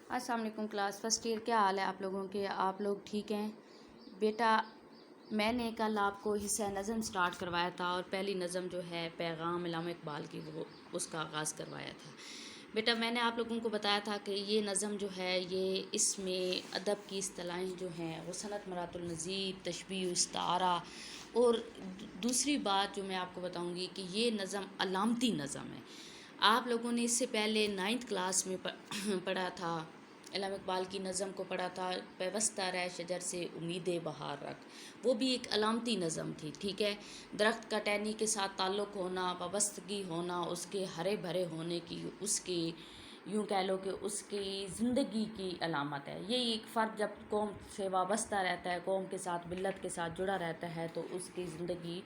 السلام علیکم class first year, کیا حال ہے آپ لوگوں کے؟ آپ لوگ ٹھیک ہیں؟ بیٹا میں نے کل آپ کو حصہ نظم سٹارٹ کروایا تھا اور پہلی نظم جو ہے پیغام علامہ اقبال کی، وہ اس کا آغاز کروایا تھا۔ بیٹا میں نے آپ لوگوں کو بتایا تھا کہ یہ نظم جو ہے یہ اس میں ادب کی اصطلاحیں جو ہیں وہ صنعت مرات النظیر، تشبیہ و استعارہ، اور دوسری بات جو میں آپ کو بتاؤں گی کہ یہ نظم علامتی نظم ہے۔ آپ لوگوں نے اس سے پہلے 9th کلاس میں پڑھا تھا، علامہ اقبال کی نظم کو پڑھا تھا، پیوستہ رہ شجر سے امید بہار رکھ، وہ بھی ایک علامتی نظم تھی، ٹھیک ہے۔ درخت کا ٹہنی کے ساتھ تعلق ہونا، وابستگی ہونا، اس کے ہرے بھرے ہونے کی، اس کی یوں کہہ لو کہ اس کی زندگی کی علامت ہے۔ یہی ایک فرد جب قوم سے وابستہ رہتا ہے، قوم کے ساتھ، ملت کے ساتھ جڑا رہتا ہے، تو اس کی زندگی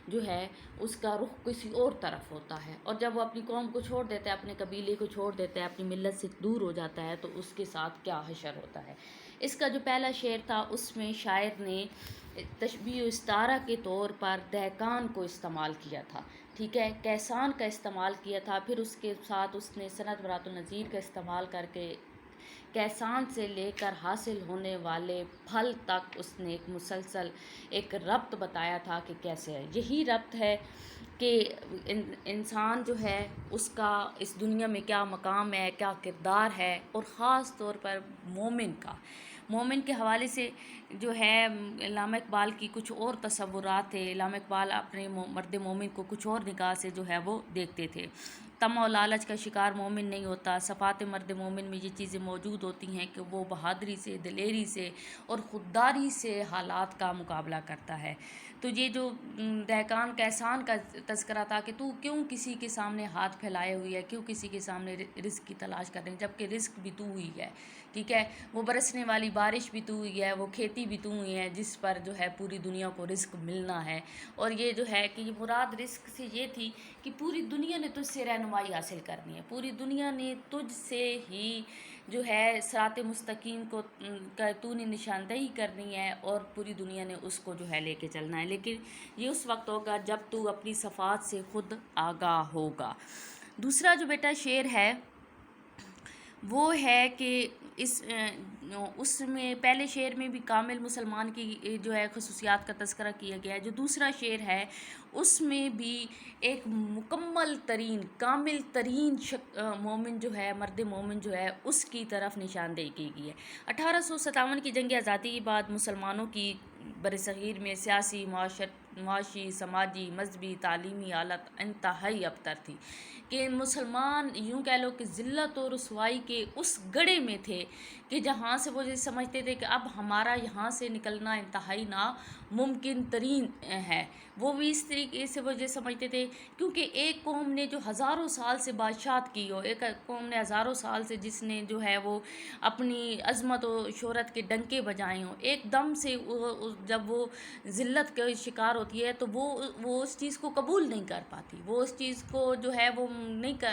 جو ہے اس کا رخ کسی اور طرف ہوتا ہے، اور جب وہ اپنی قوم کو چھوڑ دیتا ہے، اپنے قبیلے کو چھوڑ دیتا ہے، اپنی ملت سے دور ہو جاتا ہے، تو اس کے ساتھ کیا حشر ہوتا ہے۔ اس کا جو پہلا شعر تھا اس میں شاعر نے تشبیہ و استعارہ کے طور پر دہقان کو استعمال کیا تھا، ٹھیک ہے، کیسان کا استعمال کیا تھا، پھر اس کے ساتھ اس نے صنعت مرات النظیر کا استعمال کر کے کیسان سے لے کر حاصل ہونے والے پھل تک اس نے ایک مسلسل ایک ربط بتایا تھا کہ کیسے ہے۔ یہی ربط ہے کہ انسان جو ہے اس کا اس دنیا میں کیا مقام ہے، کیا کردار ہے، اور خاص طور پر مومن کے حوالے سے جو ہے علامہ اقبال کی کچھ اور تصورات تھے۔ علامہ اقبال اپنے مرد مومن کو کچھ اور نگاہ سے جو ہے وہ دیکھتے تھے۔ طمع و لالچ کا شکار مومن نہیں ہوتا، صفات مرد مومن میں یہ چیزیں موجود ہوتی ہیں کہ وہ بہادری سے، دلیری سے اور خودداری سے حالات کا مقابلہ کرتا ہے۔ تو یہ جو دہقان کیسان کا تذکرہ تھا کہ تو کیوں کسی کے سامنے ہاتھ پھیلائے ہوئی ہے، کیوں کسی کے سامنے رزق کی تلاش کر رہے ہیں، جبکہ رزق بھی تو ہوئی ہے، ٹھیک ہے، وہ برسنے والی بارش بھی تو ہوئی ہے، وہ کھیتی بھی تو ہوئی ہے جس پر جو ہے پوری دنیا کو رزق ملنا ہے۔ اور یہ جو ہے کہ یہ مراد رزق سے یہ تھی کہ پوری دنیا نے تجھ سے رہنمائی حاصل کرنی ہے، پوری دنیا نے تجھ سے ہی جو ہے صراط مستقیم کو تو نے نشاندہی کرنی ہے، اور پوری دنیا نے اس کو جو ہے لے کے چلنا ہے، لیکن یہ اس وقت ہوگا جب تو اپنی صفات سے خود آگاہ ہوگا۔ دوسرا جو بیٹا شعر ہے وہ ہے کہ اس میں پہلے شعر میں بھی کامل مسلمان کی جو ہے خصوصیات کا تذکرہ کیا گیا ہے، جو دوسرا شعر ہے اس میں بھی ایک مکمل ترین، کامل ترین مومن جو ہے، مرد مومن جو ہے، اس کی طرف نشاندہی کی گئی ہے۔ 1857 کی جنگ آزادی کے بعد مسلمانوں کی برصغیر میں سیاسی، معاشی، سماجی، مذہبی، تعلیمی حالت انتہائی ابتر تھی کہ مسلمان یوں کہہ لو کہ ذلت و رسوائی کے اس گڑھے میں تھے کہ جہاں سے وہ یہ سمجھتے تھے کہ اب ہمارا یہاں سے نکلنا انتہائی ناممکن ترین ہے۔ وہ بھی اس طریقے سے وہ یہ سمجھتے تھے کیونکہ ایک قوم نے جو ہزاروں سال سے بادشاہت کی ہو، ایک قوم نے ہزاروں سال سے جس نے جو ہے وہ اپنی عظمت و شہرت کے ڈنکے بجائے ہوں، ایک دم سے جب وہ ذلت کے شکار ہوتی ہے تو وہ اس چیز کو قبول نہیں کر پاتی، وہ اس چیز کو جو ہے وہ نہیں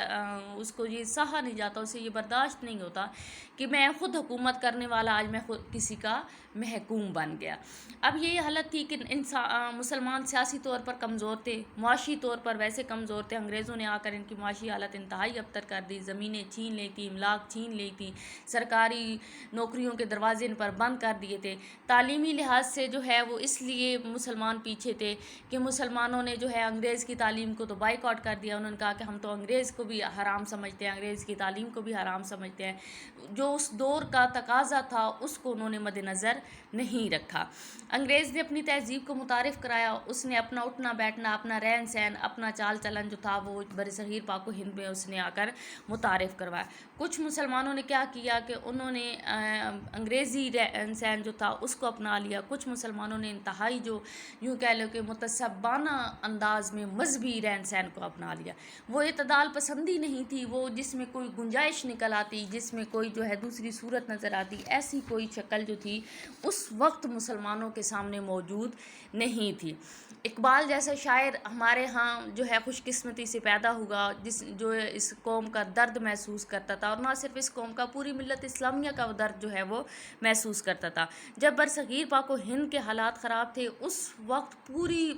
اس کو یہ سہا نہیں جاتا، اسے یہ برداشت نہیں ہوتا کہ میں خود حکومت کرنے والا آج میں خود کسی کا محکوم بن گیا۔ اب یہ حالت تھی کہ مسلمان سیاسی طور پر کمزور تھے، معاشی طور پر ویسے کمزور تھے، انگریزوں نے آ کر ان کی معاشی حالت انتہائی ابتر کر دی، زمینیں چھین لی تھی، املاک چھین لی تھی، سرکاری نوکریوں کے دروازے ان پر بند کر دیے تھے۔ تعلیمی لحاظ سے جو ہے وہ اس لیے مسلمان پیچھے تھے کہ مسلمانوں نے جو ہے انگریز کی تعلیم کو تو بائیکاٹ کر دیا، انہوں نے کہا کہ ہم تو انگریز کو بھی حرام سمجھتے ہیں، انگریز کی تعلیم کو بھی حرام سمجھتے ہیں، جو اس دور کا تقاضا تھا اس کو انہوں نے مد نظر نہیں رکھا۔ انگریز نے اپنی تہذیب کو متعارف کرایا، اس نے اپنا اٹھنا بیٹھنا، اپنا رہن سہن، اپنا چال چلن جو تھا وہ برصغیر پاک و ہند میں اس نے آ کر متعارف کروایا۔ کچھ مسلمانوں نے کیا کیا کہ انہوں نے انگریزی رہن سہن جو تھا اس کو اپنا لیا، کچھ مسلمانوں نے انتہائی جو یوں کہہ لو کہ متعصبانہ انداز میں مذہبی رہن سہن کو اپنا لیا۔ وہ اعتدال پسندی نہیں تھی، وہ جس میں کوئی گنجائش نکل آتی، جس میں کوئی جو ہے دوسری صورت نظر آتی، ایسی کوئی شکل جو تھی اس وقت مسلمانوں کے سامنے موجود نہیں تھی۔ اقبال جیسا شاعر ہمارے ہاں جو ہے خوش قسمتی سے پیدا ہوا، جو اس قوم کا درد محسوس کرتا تھا، اور نہ صرف اس قوم کا، پوری ملت اسلامیہ کا درد جو ہے وہ محسوس کرتا تھا۔ جب برصغیر پاک و ہند کے حالات خراب تھے اس وقت پوری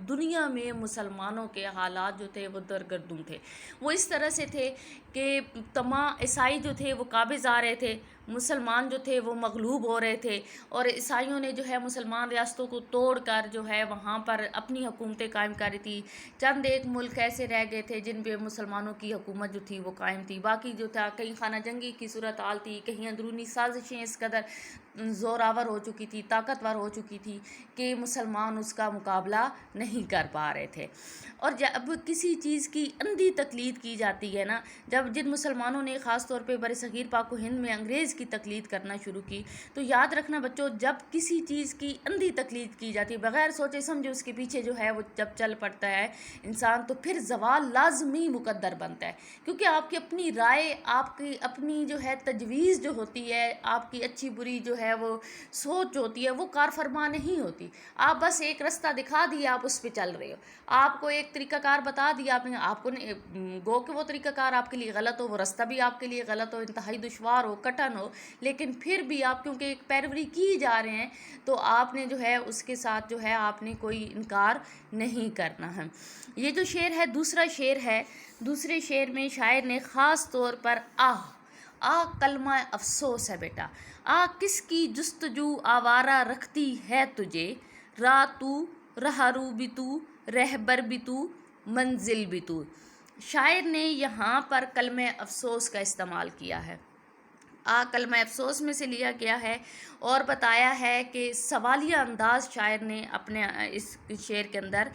دنیا میں مسلمانوں کے حالات جو تھے وہ درگردوں تھے. وہ اس طرح سے تھے کہ تمام عیسائی جو تھے وہ قابض آ رہے تھے، مسلمان جو تھے وہ مغلوب ہو رہے تھے، اور عیسائیوں نے جو ہے مسلمان ریاستوں کو توڑ کر جو ہے وہاں پر اپنی حکومتیں قائم کری تھی. چند ایک ملک ایسے رہ گئے تھے جن پہ مسلمانوں کی حکومت جو تھی وہ قائم تھی. باقی جو تھا کہیں خانہ جنگی کی صورتحال تھی، کہیں اندرونی سازشیں اس قدر زوراور ہو چکی تھی، طاقتور ہو چکی تھی کہ مسلمان اس کا مقابلہ نہیں کر پا رہے تھے. اور جب کسی چیز کی اندھی تقلید کی جاتی ہے نا، جب جن مسلمانوں نے خاص طور پہ برصغیر پاک و ہند میں انگریز کی تقلید کرنا شروع کی، تو یاد رکھنا بچوں، جب کسی چیز کی اندھی تقلید کی جاتی ہے بغیر سوچے سمجھے اس کے پیچھے جو ہے وہ جب چل پڑتا ہے انسان، تو پھر زوال لازمی مقدر بنتا ہے. کیونکہ آپ کی اپنی رائے، آپ کی اپنی جو ہے تجویز جو ہوتی ہے، آپ کی اچھی بری جو ہے وہ سوچ ہوتی ہے، وہ کار فرما نہیں ہوتی. آپ بس ایک رستہ دکھا دیا، آپ اس پہ چل رہے ہو. آپ کو ایک طریقہ کار بتا دیا آپ کو گو کہ وہ طریقہ کار آپ کے لیے غلط ہو، وہ رستہ بھی آپ کے لیے غلط ہو، انتہائی دشوار ہو، کٹھن ہو، لیکن پھر بھی آپ کیونکہ ایک پیروی کی جا رہے ہیں تو آپ نے جو ہے اس کے ساتھ جو ہے آپ نے کوئی انکار نہیں کرنا ہے. یہ جو شعر ہے دوسرا شعر ہے، دوسرے شعر میں شاعر نے خاص طور پر کلمہ افسوس ہے بیٹا، کس کی جستجو آوارہ رکھتی ہے تجھے، تو رہرو بھی تو، رہبر بھی تو، منزل بھی تو. شاعر نے یہاں پر کلمہ افسوس کا استعمال کیا ہے. کلمہ افسوس میں سے لیا گیا ہے اور بتایا ہے کہ سوالیہ انداز شاعر نے اپنے اس شعر کے اندر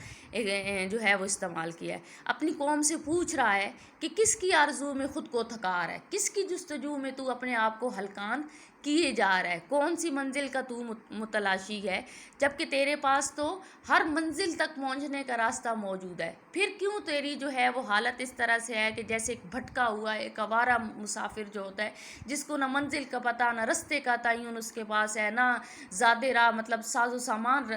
جو ہے وہ استعمال کیا ہے. اپنی قوم سے پوچھ رہا ہے کہ کس کی آرزو میں خود کو تھکار ہے، کس کی جستجو میں تو اپنے آپ کو ہلکان کیے جا رہا ہے، کون سی منزل کا تو متلاشی ہے، جبکہ تیرے پاس تو ہر منزل تک پہنچنے کا راستہ موجود ہے. پھر کیوں تیری جو ہے وہ حالت اس طرح سے ہے کہ جیسے ایک بھٹکا ہوا ایک آوارہ مسافر جو ہوتا ہے، جس کو نہ منزل کا پتہ، نہ رستے کا تعین اس کے پاس ہے، نہ زاد راہ مطلب ساز و سامان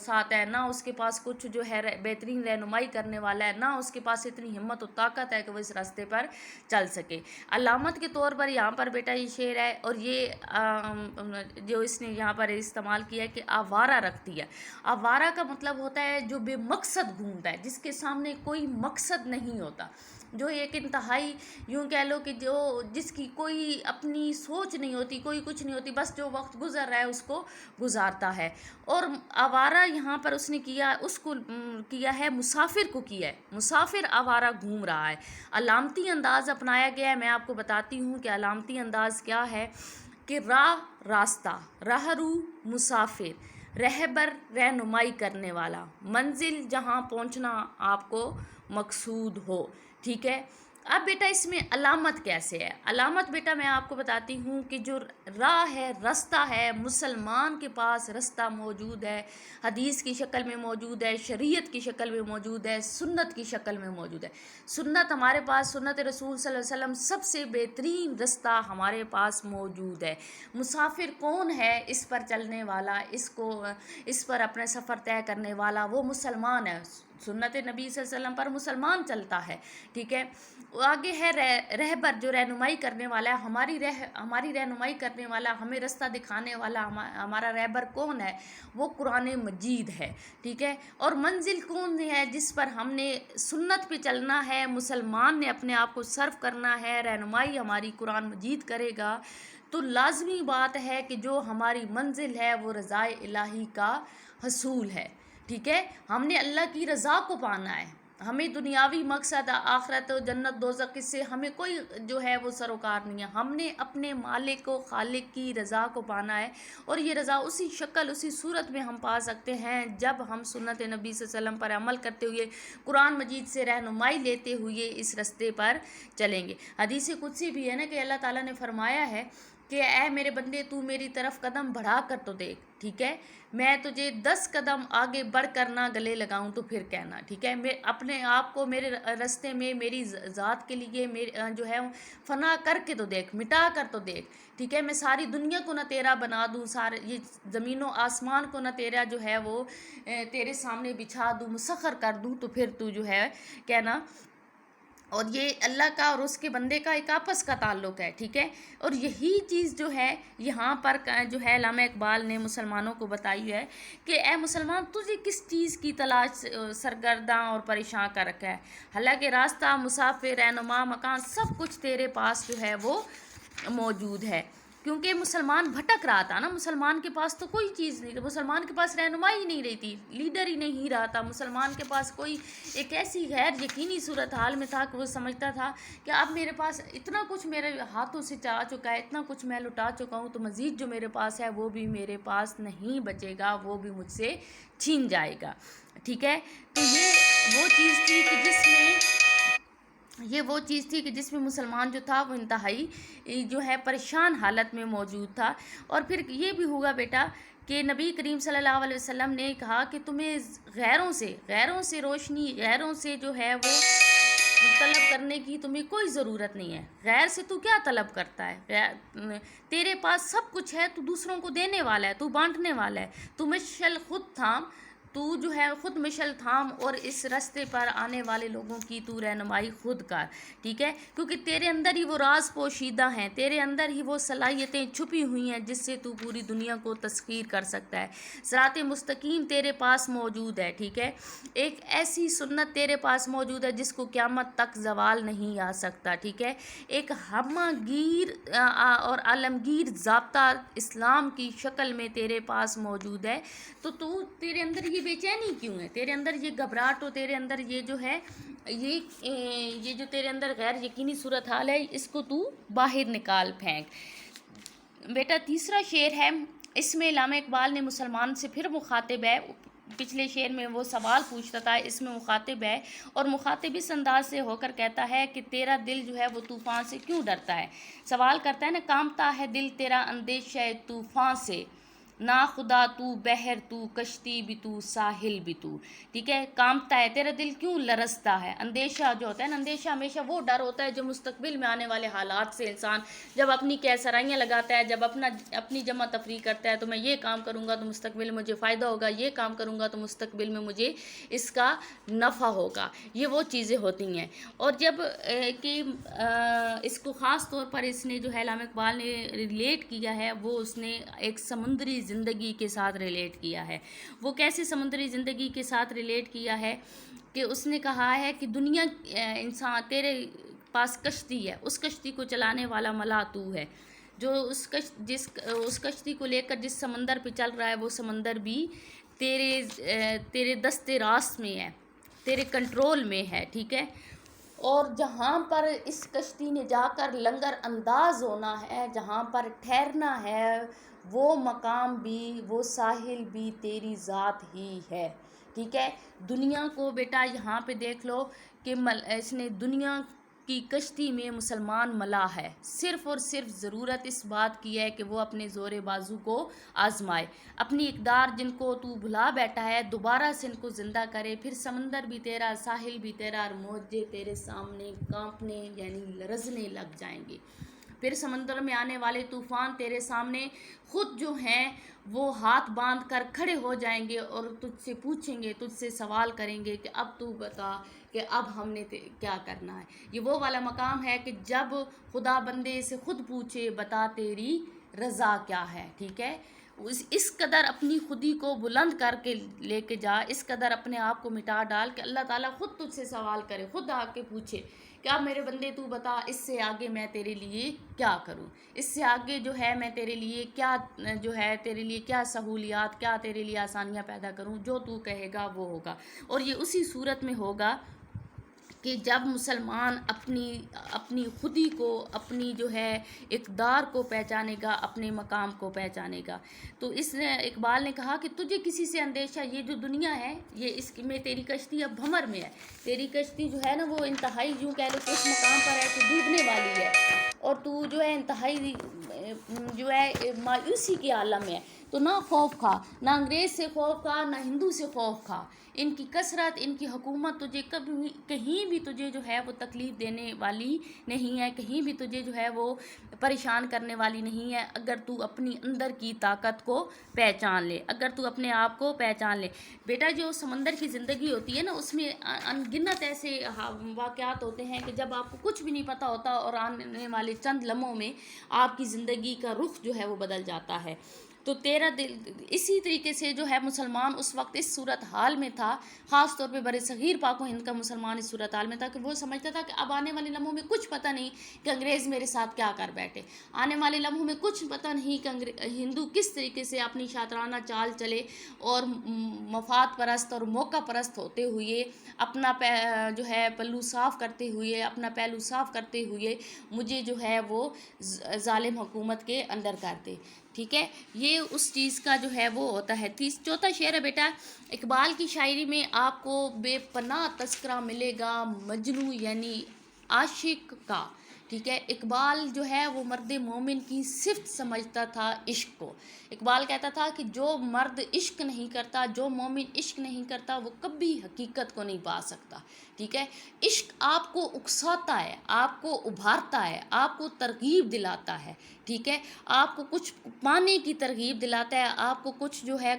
ساتھ ہے، نہ اس کے پاس کچھ جو ہے بہترین رہنمائی کرنے والا ہے، نہ اس کے پاس اتنی ہمت و طاقت ہے کہ وہ اس راستے پر چل سکے. علامت کے طور پر یہاں پر بیٹا یہ شعر ہے، اور یہ جو اس نے یہاں پر استعمال کیا ہے کہ آوارہ رکھتی ہے. آوارہ کا مطلب ہوتا ہے جو بے مقصد گھومتا ہے، جس کے سامنے کوئی مقصد نہیں ہوتا، جو ایک انتہائی یوں کہہ لو کہ جس کی کوئی اپنی سوچ نہیں ہوتی، کوئی کچھ نہیں ہوتی، بس جو وقت گزر رہا ہے اس کو گزارتا ہے. اور آوارہ یہاں پر اس نے کیا، اس کو کیا ہے مسافر کو کیا ہے، مسافر آوارہ گھوم رہا ہے. علامتی انداز اپنایا گیا ہے. میں آپ کو بتاتی ہوں کہ علامتی انداز کیا ہے کہ راستہ، راہرو مسافر، رہبر رہنمائی کرنے والا، منزل جہاں پہنچنا آپ کو مقصود ہو. ٹھیک ہے. اب بیٹا اس میں علامت کیسے ہے؟ علامت بیٹا میں آپ کو بتاتی ہوں کہ جو راہ ہے، رستہ ہے، مسلمان کے پاس رستہ موجود ہے، حدیث کی شکل میں موجود ہے، شریعت کی شکل میں موجود ہے، سنت کی شکل میں موجود ہے. سنت ہمارے پاس، سنت رسول صلی اللہ علیہ وسلم سب سے بہترین رستہ ہمارے پاس موجود ہے. مسافر کون ہے اس پر چلنے والا، اس پر اپنا سفر طے کرنے والا؟ وہ مسلمان ہے. سنت نبی صلی اللہ علیہ وسلم پر مسلمان چلتا ہے. ٹھیک ہے. آگے ہے رہبر، جو رہنمائی کرنے والا ہے، ہماری رہنمائی کرنے والا، ہمیں رستہ دکھانے والا ہمارا رہبر کون ہے؟ وہ قرآن مجید ہے. ٹھیک ہے. اور منزل کون ہے جس پر ہم نے سنت پہ چلنا ہے، مسلمان نے اپنے آپ کو صرف کرنا ہے، رہنمائی ہماری قرآن مجید کرے گا. تو لازمی بات ہے کہ جو ہماری منزل ہے وہ رضا الہی کا حصول ہے. ٹھیک ہے. ہم نے اللہ کی رضا کو پانا ہے. ہمیں دنیاوی مقصد، آخرت، جنت، دوزخ، اس سے ہمیں کوئی جو ہے وہ سروکار نہیں ہے. ہم نے اپنے مالک و خالق کی رضا کو پانا ہے، اور یہ رضا اسی شکل، اسی صورت میں ہم پا سکتے ہیں جب ہم سنت نبی صلی اللہ علیہ وسلم پر عمل کرتے ہوئے، قرآن مجید سے رہنمائی لیتے ہوئے اس رستے پر چلیں گے. حدیث قدسی بھی ہے نا کہ اللہ تعالیٰ نے فرمایا ہے کہ اے میرے بندے، تو میری طرف قدم بڑھا کر تو دیکھ. ٹھیک ہے. میں تجھے 10 قدم آگے بڑھ کر نہ گلے لگاؤں تو پھر کہنا. ٹھیک ہے. میں اپنے آپ کو میرے رستے میں میری ذات کے لیے جو ہے فنا کر کے تو دیکھ، مٹا کر تو دیکھ. ٹھیک ہے. میں ساری دنیا کو نہ تیرا بنا دوں، سارے یہ زمین و آسمان کو نہ تیرا جو ہے وہ تیرے سامنے بچھا دوں، مسخر کر دوں، تو پھر تو جو ہے کہنا اور یہ اللہ کا اور اس کے بندے کا ایک آپس کا تعلق ہے، ٹھیک ہے. اور یہی چیز جو ہے یہاں پر جو ہے علامہ اقبال نے مسلمانوں کو بتائی ہے کہ اے مسلمان، تجھے کس چیز کی تلاش سرگرداں اور پریشان کر رکھا ہے. حالانکہ راستہ، مسافر، رہنما، مکان سب کچھ تیرے پاس جو ہے وہ موجود ہے. کیونکہ مسلمان بھٹک رہا تھا نا، مسلمان کے پاس تو کوئی چیز نہیں تھی، مسلمان کے پاس رہنمائی ہی نہیں رہی تھی، لیڈر ہی نہیں رہا تھا، مسلمان کے پاس کوئی ایک ایسی غیر یقینی صورتحال میں تھا کہ وہ سمجھتا تھا کہ اب میرے پاس اتنا کچھ میرے ہاتھوں سے جا چکا ہے، اتنا کچھ میں لٹا چکا ہوں، تو مزید جو میرے پاس ہے وہ بھی میرے پاس نہیں بچے گا، وہ بھی مجھ سے چھین جائے گا، ٹھیک ہے. تو یہ وہ چیز تھی کہ جس میں مسلمان جو تھا وہ انتہائی جو ہے پریشان حالت میں موجود تھا. اور پھر یہ بھی ہوگا بیٹا کہ نبی کریم صلی اللہ علیہ وسلم نے کہا کہ تمہیں غیروں سے روشنی، غیروں سے جو ہے وہ طلب کرنے کی تمہیں کوئی ضرورت نہیں ہے. غیر سے تو کیا طلب کرتا ہے؟ تیرے پاس سب کچھ ہے، تو دوسروں کو دینے والا ہے، تو بانٹنے والا ہے. تو مشعل خود تھام، تو جو ہے خود مشعل تھام، اور اس راستے پر آنے والے لوگوں کی تو رہنمائی خود کر، ٹھیک ہے. کیونکہ تیرے اندر ہی وہ راز پوشیدہ ہیں، تیرے اندر ہی وہ صلاحیتیں چھپی ہوئی ہیں جس سے تو پوری دنیا کو تسخیر کر سکتا ہے. صراط مستقیم تیرے پاس موجود ہے، ٹھیک ہے. ایک ایسی سنت تیرے پاس موجود ہے جس کو قیامت تک زوال نہیں آ سکتا، ٹھیک ہے. ایک ہمہ گیر اور عالمگیر ضابطہ اسلام کی شکل میں تیرے پاس موجود ہے. تو تیرے اندر یہ بے چینی کیوں ہے؟ تیرے اندر یہ گھبراہٹ، اور تیرے اندر یہ جو ہے یہ جو تیرے اندر غیر یقینی صورتحال ہے، اس کو تو باہر نکال پھینک. بیٹا تیسرا شعر ہے، اس میں علامہ اقبال نے مسلمان سے پھر مخاطب ہے. پچھلے شعر میں وہ سوال پوچھتا تھا، اس میں مخاطب ہے، اور مخاطب اس انداز سے ہو کر کہتا ہے کہ تیرا دل جو ہے وہ طوفان سے کیوں ڈرتا ہے. سوال کرتا ہے نا، کامتا ہے دل تیرا اندیشہ طوفان سے، نا خدا تو بحر تو کشتی بھی تو ساحل بھی تو، ٹھیک ہے. کامتا ہے، تیرا دل کیوں لرزتا ہے. اندیشہ جو ہوتا ہے نا، اندیشہ ہمیشہ وہ ڈر ہوتا ہے جو مستقبل میں آنے والے حالات سے انسان جب اپنی کیسرائیاں لگاتا ہے، جب اپنی جمع تفریح کرتا ہے، تو میں یہ کام کروں گا تو مستقبل میں مجھے فائدہ ہوگا، یہ کام کروں گا تو مستقبل میں مجھے اس کا نفع ہوگا. یہ وہ چیزیں ہوتی ہیں. اور جب کہ اس کو خاص طور پر اس نے جو ہے علامہ اقبال نے ریلیٹ کیا ہے، وہ اس نے ایک سمندری زندگی کے ساتھ ریلیٹ کیا ہے. وہ کیسے سمندری زندگی کے ساتھ ریلیٹ کیا ہے کہ اس نے کہا ہے کہ دنیا انسان تیرے پاس کشتی ہے، اس کشتی کو چلانے والا ملا تو ہے، جو اس کشتی کو لے کر جس سمندر پہ چل رہا ہے، وہ سمندر بھی تیرے دست راست میں ہے، تیرے کنٹرول میں ہے، ٹھیک ہے. اور جہاں پر اس کشتی نے جا کر لنگر انداز ہونا ہے، جہاں پر ٹھہرنا ہے، وہ مقام بھی، وہ ساحل بھی تیری ذات ہی ہے، ٹھیک ہے. دنیا کو بیٹا یہاں پہ دیکھ لو کہ اس نے دنیا کی کشتی میں مسلمان ملا ہے، صرف اور صرف ضرورت اس بات کی ہے کہ وہ اپنے زور بازو کو آزمائے، اپنی اقدار جن کو تو بھلا بیٹھا ہے دوبارہ سے ان کو زندہ کرے. پھر سمندر بھی تیرا، ساحل بھی تیرا، اور موجے تیرے سامنے کانپنے یعنی لرزنے لگ جائیں گے. پھر سمندر میں آنے والے طوفان تیرے سامنے خود جو ہیں وہ ہاتھ باندھ کر کھڑے ہو جائیں گے، اور تجھ سے پوچھیں گے، تجھ سے سوال کریں گے کہ اب تو بتا کہ اب ہم نے کیا کرنا ہے. یہ وہ والا مقام ہے کہ جب خدا بندے سے خود پوچھے بتا تیری رضا کیا ہے، ٹھیک ہے. اس قدر اپنی خودی کو بلند کر کے لے کے جا، اس قدر اپنے آپ کو مٹا ڈال کہ اللہ تعالیٰ خود تجھ سے سوال کرے، خود آ کے پوچھے کہ اب میرے بندے تو بتا اس سے آگے میں تیرے لیے کیا کروں، اس سے آگے جو ہے میں تیرے لیے کیا جو ہے تیرے لیے کیا سہولیات، کیا تیرے لیے آسانیاں پیدا کروں، جو تو کہے گا وہ ہوگا. اور یہ اسی صورت میں ہوگا کہ جب مسلمان اپنی خودی کو، اپنی جو ہے اقدار کو پہچانے گا، اپنے مقام کو پہچانے گا. تو اس نے اقبال نے کہا کہ تجھے کسی سے اندیشہ، یہ جو دنیا ہے یہ اس میں تیری کشتی اب بھمر میں ہے، تیری کشتی جو ہے نا وہ انتہائی یوں کہہ لو کہ اس مقام پر ہے کہ ڈوبنے والی ہے، اور تو جو ہے انتہائی جو ہے مایوسی کے عالم ہے. تو نہ خوف کھا، نہ انگریز سے خوف کھا، نہ ہندو سے خوف کھا. ان کی کثرت، ان کی حکومت تجھے کبھی کہیں بھی تجھے جو ہے وہ تکلیف دینے والی نہیں ہے، کہیں بھی تجھے جو ہے وہ پریشان کرنے والی نہیں ہے، اگر تو اپنی اندر کی طاقت کو پہچان لے، اگر تو اپنے آپ کو پہچان لے. بیٹا جو سمندر کی زندگی ہوتی ہے نا، اس میں ان گنت ایسے واقعات ہوتے ہیں کہ جب آپ کو کچھ بھی نہیں پتہ ہوتا اور آنے والے چند لمحوں میں آپ کی زندگی کا رخ جو ہے وہ بدل جاتا ہے. تو تیرا دل اسی طریقے سے جو ہے مسلمان اس وقت اس صورت حال میں تھا، خاص طور پہ برِ صغیر پاک و ہند کا مسلمان اس صورت حال میں تھا کہ وہ سمجھتا تھا کہ اب آنے والے لمحوں میں کچھ پتہ نہیں کہ انگریز میرے ساتھ کیا کر بیٹھے، آنے والے لمحوں میں کچھ پتہ نہیں کہ ہندو کس طریقے سے اپنی شاطرانہ چال چلے اور مفاد پرست اور موقع پرست ہوتے ہوئے اپنا جو ہے پلو صاف کرتے ہوئے، اپنا پہلو صاف کرتے ہوئے مجھے جو ہے وہ ظالم حکومت کے اندر کرتے. ٹھیک ہے، یہ اس چیز کا جو ہے وہ ہوتا ہے. چوتھا شعر ہے بیٹا، اقبال کی شاعری میں آپ کو بے پناہ تذکرہ ملے گا مجنوں یعنی عاشق کا. ٹھیک ہے، اقبال جو ہے وہ مرد مومن کی صفت سمجھتا تھا عشق کو. اقبال کہتا تھا کہ جو مرد عشق نہیں کرتا، جو مومن عشق نہیں کرتا، وہ کبھی حقیقت کو نہیں پا سکتا. ٹھیک ہے، عشق آپ کو اکساتا ہے، آپ کو ابھارتا ہے، آپ کو ترغیب دلاتا ہے. ٹھیک ہے، آپ کو کچھ پانے کی ترغیب دلاتا ہے، آپ کو کچھ جو ہے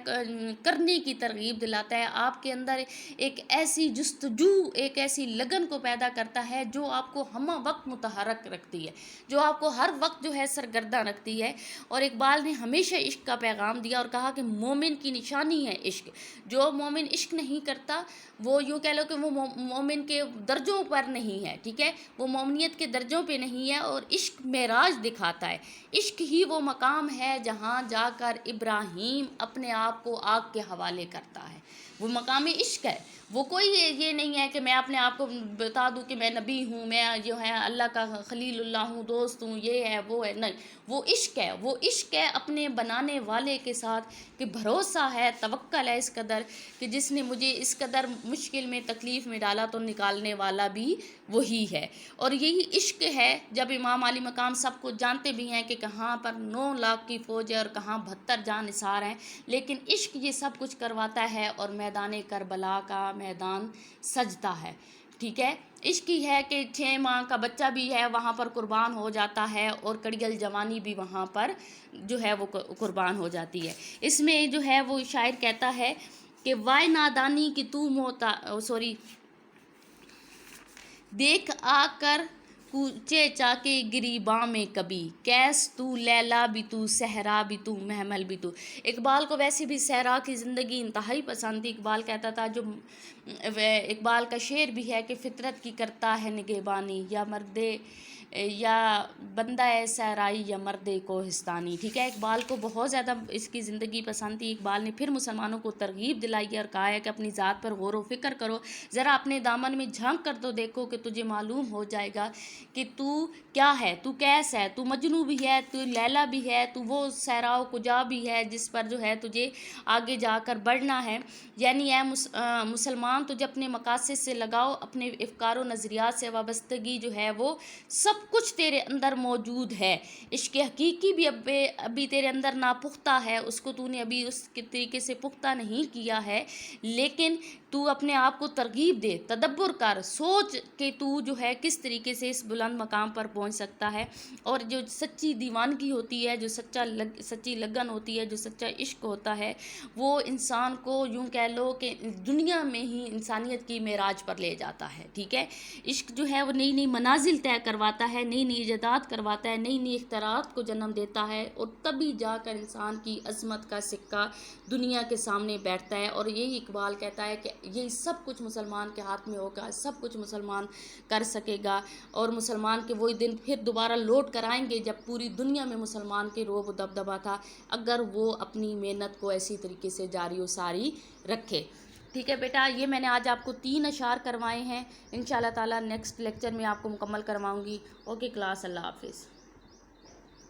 کرنے کی ترغیب دلاتا ہے، آپ کے اندر ایک ایسی جستجو، ایک ایسی لگن کو پیدا کرتا ہے جو آپ کو ہمہ وقت متحرک رکھتی ہے، جو آپ کو ہر وقت جو ہے سرگرداں رکھتی ہے. اور اقبال نے ہمیشہ عشق کا پیغام دیا اور کہا کہ مومن کی نشانی ہے عشق. جو مومن عشق نہیں کرتا وہ یوں کہہ لو کہ وہ مومن کے درجوں پر نہیں ہے. ٹھیک ہے، وہ مومنیت کے درجوں پہ نہیں ہے، اور عشق معراج دکھاتا ہے. عشق ہی وہ مقام ہے جہاں جا کر ابراہیم اپنے آپ کو آگ کے حوالے کرتا ہے. وہ مقام عشق ہے، وہ کوئی یہ نہیں ہے کہ میں اپنے آپ کو بتا دوں کہ میں نبی ہوں، میں جو ہے اللہ کا خلیل اللہ ہوں، دوست ہوں، یہ ہے وہ ہے. نہیں، وہ عشق ہے، وہ عشق ہے اپنے بنانے والے کے ساتھ کہ بھروسہ ہے، توکل ہے اس قدر کہ جس نے مجھے اس قدر مشکل میں تکلیف میں ڈالا تو نکالنے والا بھی وہی ہے. اور یہی عشق ہے. جب امام علی مقام سب کو جانتے بھی ہیں کہ کہاں پر 9 لاکھ کی فوج ہے اور کہاں 72 جاں نثار ہیں، لیکن عشق یہ سب کچھ کرواتا ہے اور میدان کربلا کا میدان سجتا ہے. ٹھیک ہے، عشق ہی ہے کہ 6 ماہ کا بچہ بھی ہے وہاں پر قربان ہو جاتا ہے اور کڑیل جوانی بھی وہاں پر جو ہے وہ قربان ہو جاتی ہے. اس میں جو ہے وہ شاعر کہتا ہے کہ وائے نادانی کہ تو دیکھ آ کر کوچے چاکے گریباں میں کبھی، کیس تو لیلا بھی تو صحرا بھی تو محمل بھی تو. اقبال کو ویسے بھی صحرا کی زندگی انتہائی پسند تھی. اقبال کہتا تھا، جو اقبال کا شعر بھی ہے کہ فطرت کی کرتا ہے نگہبانی، یا بندہ صحرائی یا مرد کوہستانی. ٹھیک ہے، اقبال کو بہت زیادہ اس کی زندگی پسند تھی. اقبال نے پھر مسلمانوں کو ترغیب دلائی ہے اور کہا ہے کہ اپنی ذات پر غور و فکر کرو، ذرا اپنے دامن میں جھانک کر تو دیکھو کہ تجھے معلوم ہو جائے گا کہ تو کیا ہے، تو کیس ہے، تو مجنوں بھی ہے، تو لیلا بھی ہے، تو وہ صحرا و کجا بھی ہے جس پر جو ہے تجھے آگے جا کر بڑھنا ہے. یعنی اے مسلمان، تجھے اپنے مقاصد سے لگاؤ، اپنے افکار و نظریات سے وابستگی جو ہے وہ سب کچھ تیرے اندر موجود ہے. عشق حقیقی بھی ابھی تیرے اندر ناپختہ ہے، اس کو تو نے ابھی اس کے طریقے سے پختہ نہیں کیا ہے، لیکن تو اپنے آپ کو ترغیب دے، تدبر کر، سوچ کہ تو جو ہے کس طریقے سے اس بلند مقام پر پہنچ سکتا ہے. اور جو سچی دیوانگی ہوتی ہے، جو سچی لگن ہوتی ہے، جو سچا عشق ہوتا ہے، وہ انسان کو یوں کہہ لو کہ دنیا میں ہی انسانیت کی معراج پر لے جاتا ہے. ٹھیک ہے، عشق جو ہے وہ نئی نئی منازل طے کرواتا ہے، نئی نئی ایجادات کرواتا ہے، نئی نئی اختراعات کو جنم دیتا ہے، اور تبھی جا کر انسان کی عظمت کا سکہ دنیا کے سامنے بیٹھتا ہے. اور یہی اقبال کہتا ہے کہ یہی سب کچھ مسلمان کے ہاتھ میں ہوگا، سب کچھ مسلمان کر سکے گا، اور مسلمان کے وہی دن پھر دوبارہ لوٹ کر آئیں گے جب پوری دنیا میں مسلمان کے روب و دبدبہ تھا، اگر وہ اپنی محنت کو ایسی طریقے سے جاری و ساری رکھے. ٹھیک ہے بیٹا، یہ میں نے آج آپ کو 3 اشعار کروائے ہیں. انشاءاللہ تعالیٰ نیکسٹ لیکچر میں آپ کو مکمل کرواؤں گی. اوکے کلاس، اللہ حافظ.